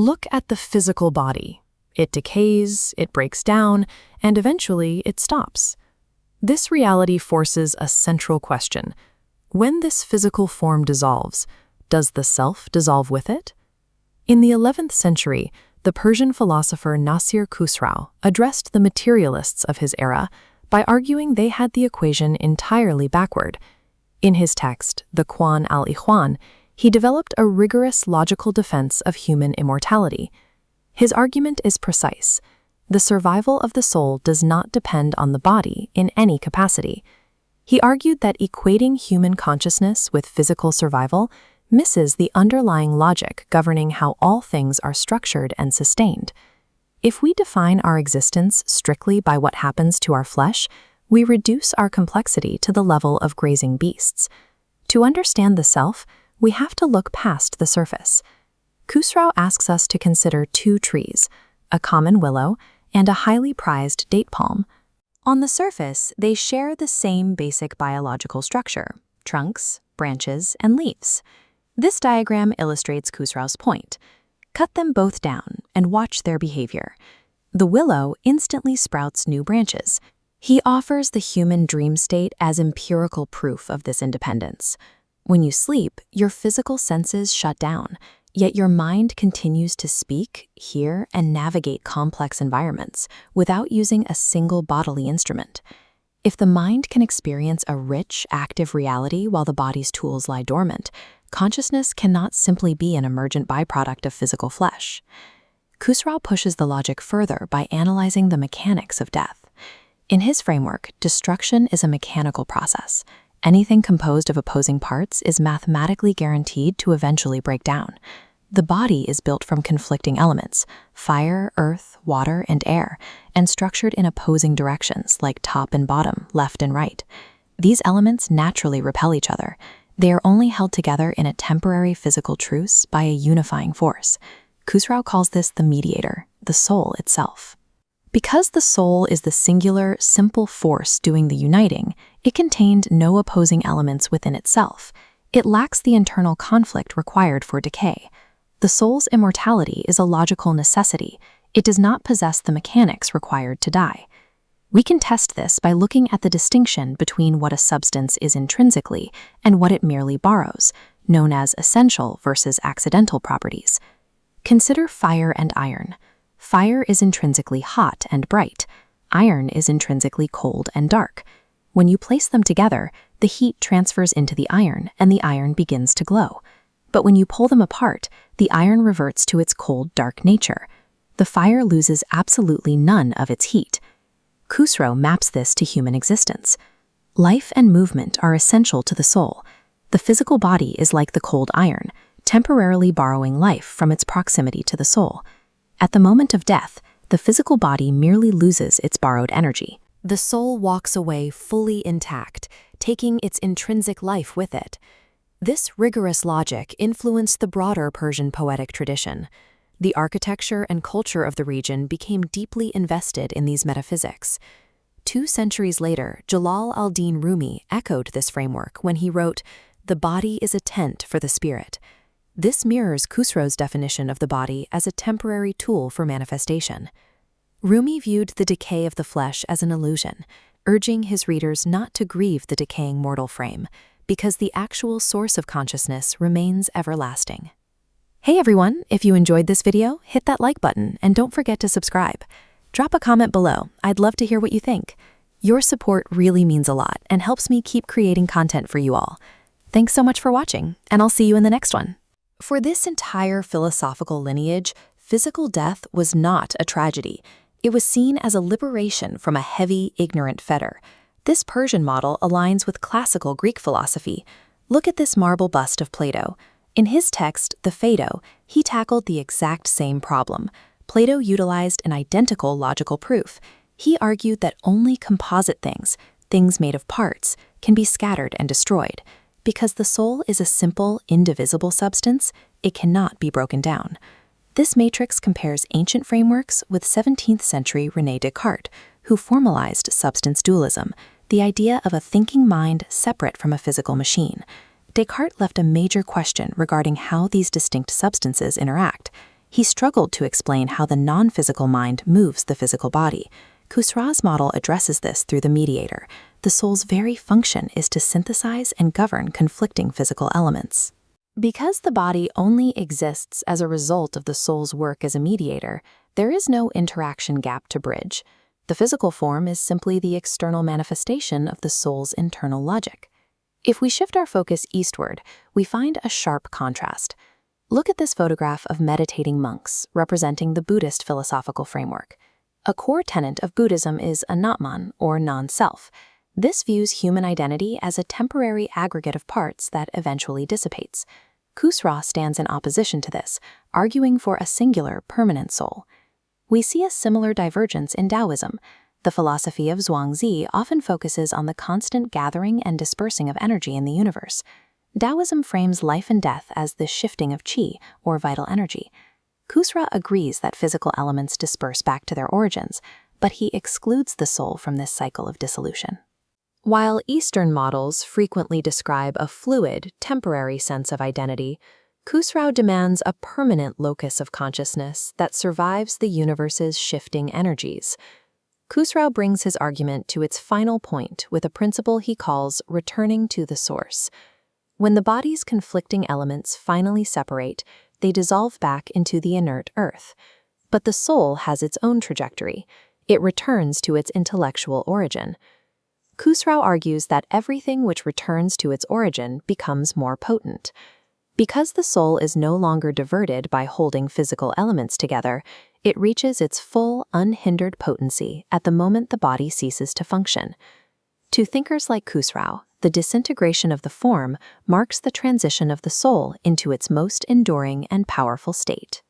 Look at the physical body. It decays, it breaks down, and eventually it stops. This reality forces a central question. When this physical form dissolves, does the self dissolve with it? In the 11th century, the Persian philosopher Nasser Khosrow addressed the materialists of his era by arguing they had the equation entirely backward. In his text, the Khwan al-Akhawan, he developed a rigorous logical defense of human immortality. His argument is precise. The survival of the soul does not depend on the body in any capacity. He argued that equating human consciousness with physical survival misses the underlying logic governing how all things are structured and sustained. If we define our existence strictly by what happens to our flesh, we reduce our complexity to the level of grazing beasts. To understand the self, we have to look past the surface. Khosrow asks us to consider two trees, a common willow and a highly prized date palm. On the surface, they share the same basic biological structure: trunks, branches, and leaves. This diagram illustrates Khosrow's point. Cut them both down and watch their behavior. The willow instantly sprouts new branches. He offers the human dream state as empirical proof of this independence. When you sleep, your physical senses shut down, yet your mind continues to speak, hear, and navigate complex environments without using a single bodily instrument. If the mind can experience a rich, active reality while the body's tools lie dormant, consciousness cannot simply be an emergent byproduct of physical flesh. Khosrow pushes the logic further by analyzing the mechanics of death. In his framework, destruction is a mechanical process. Anything composed of opposing parts is mathematically guaranteed to eventually break down. The body is built from conflicting elements: fire, earth, water, and air, and structured in opposing directions like top and bottom, left and right. These elements naturally repel each other. They are only held together in a temporary physical truce by a unifying force. Khosrow calls this the mediator, the soul itself. Because the soul is the singular, simple force doing the uniting, it contained no opposing elements within itself. It lacks the internal conflict required for decay. The soul's immortality is a logical necessity. It does not possess the mechanics required to die. We can test this by looking at the distinction between what a substance is intrinsically and what it merely borrows, known as essential versus accidental properties. Consider fire and iron. Fire is intrinsically hot and bright. Iron is intrinsically cold and dark. When you place them together, the heat transfers into the iron and the iron begins to glow. But when you pull them apart, the iron reverts to its cold, dark nature. The fire loses absolutely none of its heat. Khosrow maps this to human existence. Life and movement are essential to the soul. The physical body is like the cold iron, temporarily borrowing life from its proximity to the soul. At the moment of death, the physical body merely loses its borrowed energy. The soul walks away fully intact, taking its intrinsic life with it. This rigorous logic influenced the broader Persian poetic tradition. The architecture and culture of the region became deeply invested in these metaphysics. 2 centuries later, Jalal al-Din Rumi echoed this framework when he wrote, "The body is a tent for the spirit." This mirrors Khosrow's definition of the body as a temporary tool for manifestation. Rumi viewed the decay of the flesh as an illusion, urging his readers not to grieve the decaying mortal frame, because the actual source of consciousness remains everlasting. Hey everyone, if you enjoyed this video, hit that like button and don't forget to subscribe. Drop a comment below. I'd love to hear what you think. Your support really means a lot and helps me keep creating content for you all. Thanks so much for watching, and I'll see you in the next one. For this entire philosophical lineage, physical death was not a tragedy. It was seen as a liberation from a heavy, ignorant fetter. This Persian model aligns with classical Greek philosophy. Look at this marble bust of Plato. In his text, the Phaedo, he tackled the exact same problem. Plato utilized an identical logical proof. He argued that only composite things, things made of parts, can be scattered and destroyed. Because the soul is a simple, indivisible substance, it cannot be broken down. This matrix compares ancient frameworks with 17th century René Descartes, who formalized substance dualism, the idea of a thinking mind separate from a physical machine. Descartes left a major question regarding how these distinct substances interact. He struggled to explain how the non-physical mind moves the physical body. Khosrow's model addresses this through the mediator. The soul's very function is to synthesize and govern conflicting physical elements. Because the body only exists as a result of the soul's work as a mediator, there is no interaction gap to bridge. The physical form is simply the external manifestation of the soul's internal logic. If we shift our focus eastward, we find a sharp contrast. Look at this photograph of meditating monks representing the Buddhist philosophical framework. A core tenet of Buddhism is anatman, or non-self. This views human identity as a temporary aggregate of parts that eventually dissipates. Khosrow stands in opposition to this, arguing for a singular, permanent soul. We see a similar divergence in Taoism. The philosophy of Zhuangzi often focuses on the constant gathering and dispersing of energy in the universe. Taoism frames life and death as the shifting of qi, or vital energy. Khosrow agrees that physical elements disperse back to their origins, but he excludes the soul from this cycle of dissolution. While Eastern models frequently describe a fluid, temporary sense of identity, Khosrow demands a permanent locus of consciousness that survives the universe's shifting energies. Khosrow brings his argument to its final point with a principle he calls returning to the source. When the body's conflicting elements finally separate, they dissolve back into the inert earth. But the soul has its own trajectory. It returns to its intellectual origin. Khosrow argues that everything which returns to its origin becomes more potent. Because the soul is no longer diverted by holding physical elements together, it reaches its full, unhindered potency at the moment the body ceases to function. To thinkers like Khosrow, the disintegration of the form marks the transition of the soul into its most enduring and powerful state.